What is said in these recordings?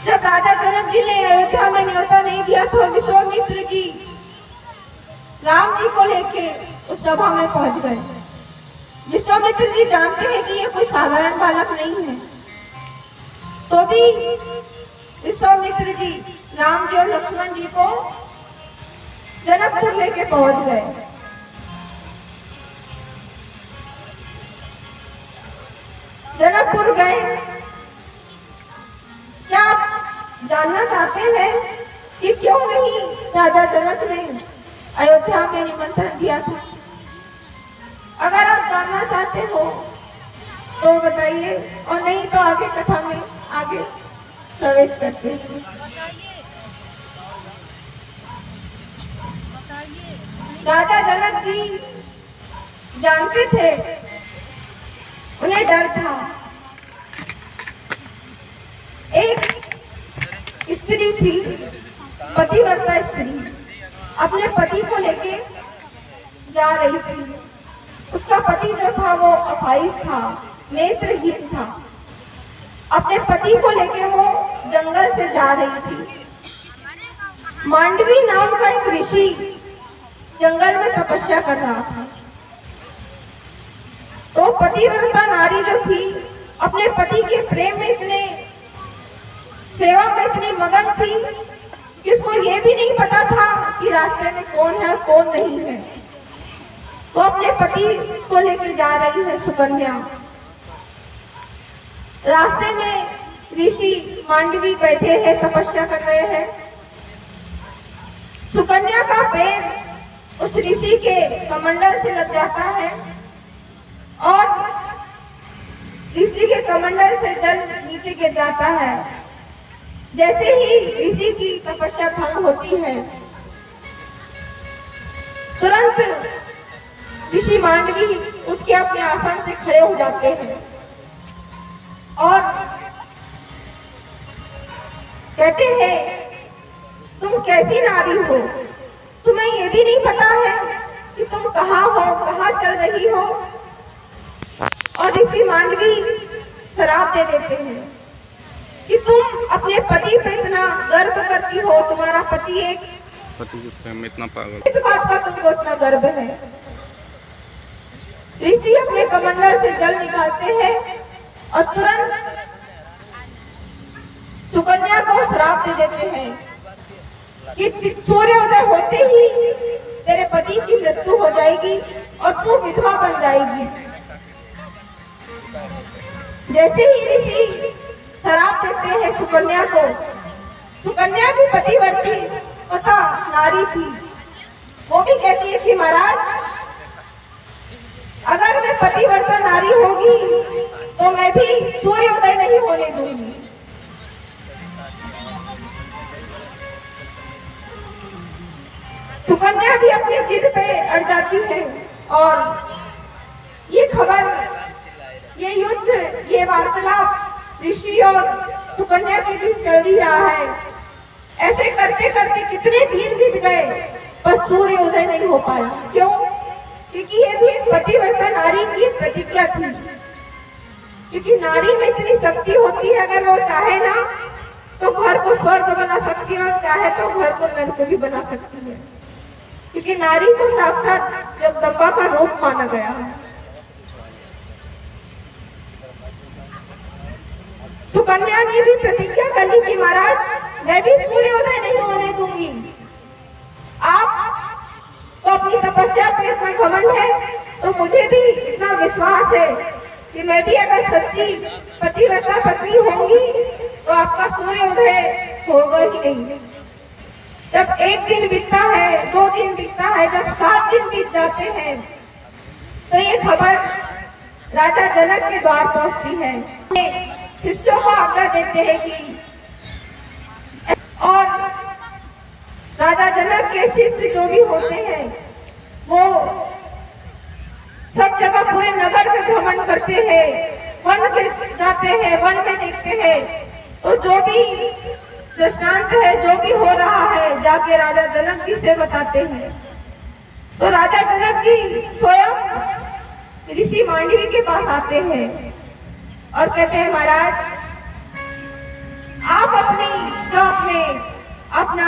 जब राजा जनक जी ने अयोध्या में न्योता नहीं दिया तो विश्वामित्र जी राम जी को लेके उस सभा में पहुंच गए। विश्वामित्र जी जानते हैं कि ये कोई साधारण बालक नहीं है, तो भी विश्वामित्र जी राम जी और लक्ष्मण जी को जनकपुर लेके पहुंच गए। जनकपुर गए। क्या आप जानना चाहते हैं कि क्यों नहीं राजा जनक ने अयोध्या में निमंत्रण दिया था? अगर आप जानना चाहते हो तो बताइए, और नहीं तो आगे कथा में आगे प्रवेश करते हैं। राजा जनक जी जानते थे, उन्हें डर था। एक स्त्री थी, पतिव्रता स्त्री, अपने पति को लेके जा रही थी। उसका पति जो था वो अपाहिज था, नेत्रहीन था। अपने पति को लेके वो जंगल से जा रही थी। मांडवी नाम का एक ऋषि जंगल में तपस्या कर रहा था। तो पतिव्रता नारी जो थी अपने पति के प्रेम में इतने, सेवा में इतनी मगन थी कि उसको ये भी नहीं पता था कि रास्ते में कौन है और कौन नहीं है। वो अपने पति को लेके जा रही है सुकन्या। रास्ते में ऋषि मांडवी बैठे हैं, तपस्या कर रहे हैं। सुकन्या का पैर उस ऋषि के कमंडल से लग जाता है और ऋषि के कमंडल से जल नीचे गिर जाता है। जैसे ही ऋषि की तपस्या भंग होती है, तुरंत ऋषि मांडवी उठ के अपने आसन से खड़े हो जाते हैं और कहते हैं, तुम कैसी नारी हो? तुम्हें ये भी नहीं पता है कि तुम कहाँ हो, कहाँ चल रही हो? और ऋषि मांडवी श्राप दे देते हैं कि तुम अपने पति पे इतना गर्व करती हो, तुम्हारा पति एक पति के प्रेम में इतना पागल, इस बात का तुमको इतना गर्व है। ऋषि अपने कमंडल से जल निकालते हैं और तुरंत सुकन्या को श्राप दे देते हैं कि सूर्योदय होते ही तेरे पति की मृत्यु हो जाएगी और तू विधवा बन जाएगी। जैसे ही ऋषि श्राप देते हैं सुकन्या को, सुकन्या भी पतिव्रती तथा नारी थी। वो भी कहती है कि महाराज, अगर मैं पतिव्रता नारी होगी तो मैं भी सूर्योदय नहीं होने दूंगी। सुकन्या भी अपनी जिद पे अड़ जाती है और ये खबर, ये युद्ध, ये वार्तालाप ऋषि और सुकन्या के बीच चल ही रहा है। ऐसे करते करते कितने दिन बीत गए पर सूर्योदय नहीं हो पाया। क्यों? क्योंकि ये भी एक पतिव्रता नारी की प्रतिज्ञा थी। क्योंकि नारी में इतनी शक्ति होती है, अगर वो चाहे ना तो घर को स्वर्ग बना सकती है और चाहे तो घर को नरक भी बना सकती है। क्योंकि नारी को साक्षात जगदम्बा का रूप माना गया है। सुकन्या ने भी प्रतिज्ञा कर ली कि महाराज, मैं भी सूर्योदय नहीं होने दूंगी। आप तो अपनी तपस्या पे इतना घमंड है, तो मुझे भी इतना विश्वास है कि मैं भी अगर सच्ची पतिव्रता पत्नी होंगी तो आपका सूर्योदय होगा ही नहीं। जब एक दिन बीतता है, 2 दिन बीतता है, जब 7 दिन बीत जाते हैं तो ये खबर राजा जनक के द्वार पहुंचती है। शिष्यों को आज्ञा देते हैं कि, और राजा जनक के शिष्य जो भी होते हैं वो सब जगह पूरे नगर में भ्रमण करते हैं, वन में जाते हैं, वन में देखते हैं। तो जो भी दृष्टांत है, जो भी हो रहा है, जाके राजा जनक जी से बताते हैं। तो राजा जनक जी स्वयं ऋषि मांडवी के पास आते हैं और कहते हैं, महाराज, आप आपने अपना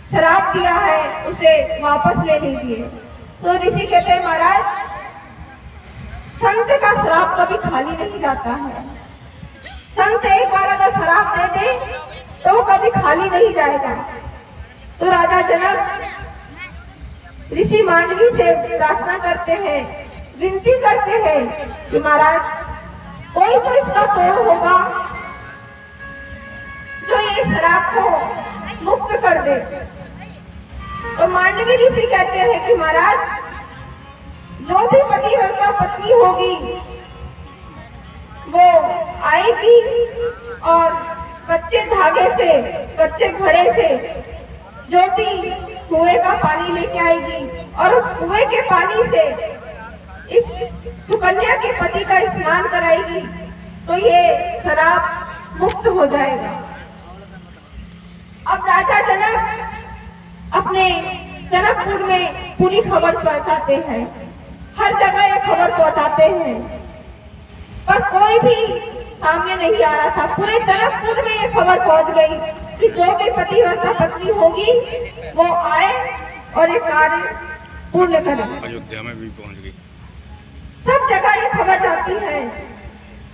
श्राप दिया है उसे वापस ले लीजिए। तो ऋषि कहते हैं महाराज, संत का श्राप कभी खाली नहीं जाता है। संत एक बार अगर श्राप दे दे तो वो कभी खाली नहीं जाएगा। तो राजा जनक ऋषि मांडवी से प्रार्थना करते हैं, विनती करते हैं कि महाराज कोई तो इसका तोड़ होगा जो ये श्राप को मुक्त कर दे। तो मांडवी ऋषि कहते हैं कि महाराज जो भी पतिव्रता पत्नी होगी वो आएगी और कच्चे धागे से, कच्चे घड़े से जो भी कुएं का पानी लेके आएगी और उस कुएं के पानी से इस सुकन्या के पति का स्नान कराएगी तो ये श्राप मुक्त हो जाएगा। अब राजा जनक अपने जनकपुर में पूरी खबर पहुंचाते हैं, हर जगह ये खबर पहुंचाते हैं, पर कोई भी सामने नहीं आ रहा था। पूरे जनकपुर में ये खबर पहुंच गई कि जो भी पतिव्रता पत्नी होगी वो आए और ये कार्य पूर्ण करे। अयोध्या में भी पहुंच गई, सब जगह ये खबर जाती है,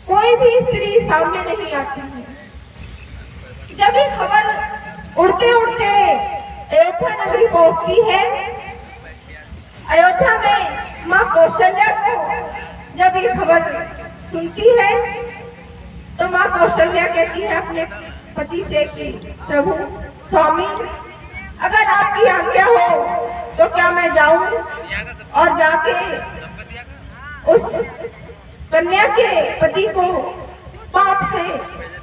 कोई भी स्त्री सामने नहीं आती है। जब ये खबर उड़ते उड़ते अयोध्या नगरी पहुंचती है, अयोध्या में माँ कौशल्या को जब ये खबर सुनती है तो माँ कौशल्या कहती है अपने पति से कि प्रभु स्वामी, अगर आपकी आज्ञा हो तो क्या मैं जाऊं और जाके उस कन्या के पति को पाप से,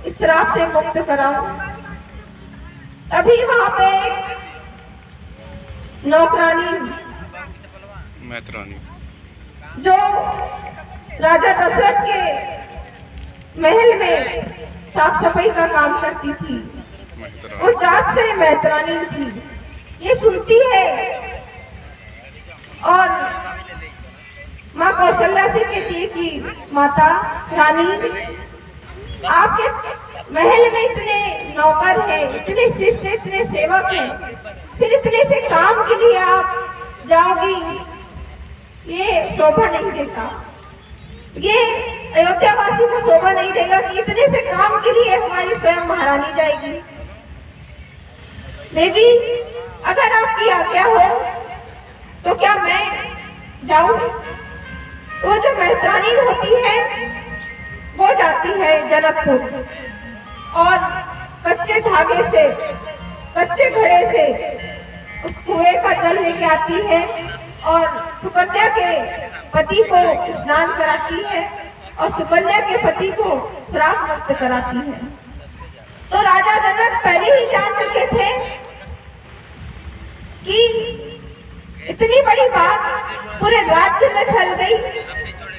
इस श्राप से मुक्त कराऊं। तभी वहां पे नौकरानी मैत्रानी जो राजा दशरथ के महल में साफ सफाई का काम करती थी, वो जात से मैत्रानी थी, ये सुनती है और माँ कौशल्या से कहती है कि माता रानी, आपके महल में इतने नौकर हैं, इतने शिष्य, इतने सेवक हैं, फिर इतने से काम के लिए आप जाओगी, ये शोभा नहीं देगा। ये अयोध्या वासी को शोभा नहीं देगा कि इतने से काम के लिए हमारी स्वयं महारानी जाएगी। देवी, अगर आपकी आज्ञा हो तो क्या मैं जाऊं? वो जो मैत्रानी होती है वो जाती है जनकपुर और कच्चे धागे से, कच्चे घड़े से उस कुएं का जल लेके आती है और सुकन्या के पति को स्नान कराती है और सुकन्या के पति को श्राप मुक्त कराती है। तो राजा जनक पहले ही जान चुके थे कि इतनी बड़ी बात पूरे राज्य में फैल गई,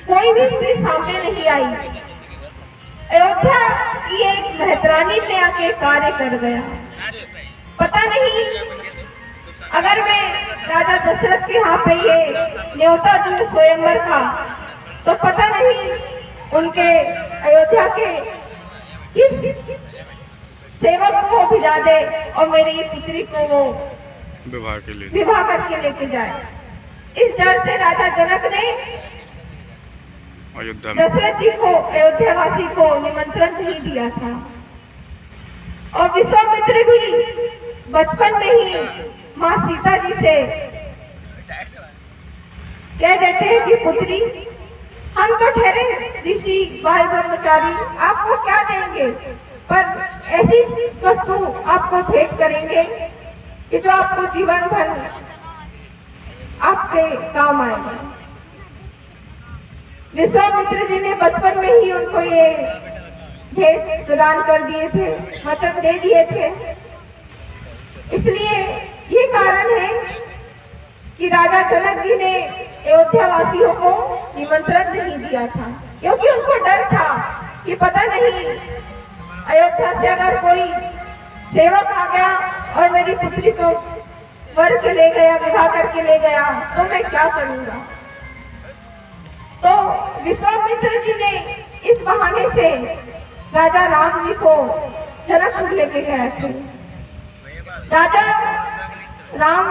कोई भी स्त्री सामने नहीं आई। अयोध्या की एक मैत्रानी ने आके कार्य कर गया। पता नहीं अगर मैं राजा दशरथ के यहाँ पे ये न्योता दूं स्वयंवर का तो पता नहीं उनके अयोध्या के किस सेवक को भिजा दे और मेरी पुत्री को वो विवाह करके लेके जाए। इस डर से राजा जनक ने दशरथ जी को, अयोध्या वासी को निमंत्रण नहीं दिया था। और विश्वामित्र भी बचपन में ही माँ सीता जी से कह देते हैं कि पुत्री, हम तो ठहरे ऋषि बाल ब्रह्मचारी, आपको क्या देंगे, पर ऐसी वस्तु आपको भेंट करेंगे कि जो आपको जीवन भर आपके काम आएगा। विश्वामित्र जी ने बचपन में ही उनको ये भेंट प्रदान कर दिए थे, वचन दे दिए थे। इसलिए ये कारण है कि राजा जनक जी ने अयोध्या वासियों को निमंत्रण नहीं दिया था, क्योंकि उनको डर था कि पता नहीं अयोध्या से अगर कोई सेवक आ गया और मेरी पुत्री को वर के ले गया, विवाह करके ले गया, तो मैं क्या करूंगा। तो विश्वामित्र जी ने इस बहाने से राजा राम जी को जनकपुर लेके गए थे। राजा राम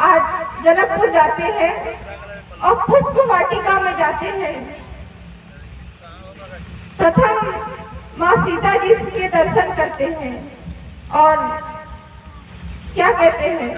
आज जनकपुर जाते हैं और पुष्प वाटिका में जाते हैं। प्रथम माँ सीता जी के दर्शन करते हैं और क्या कहते हैं,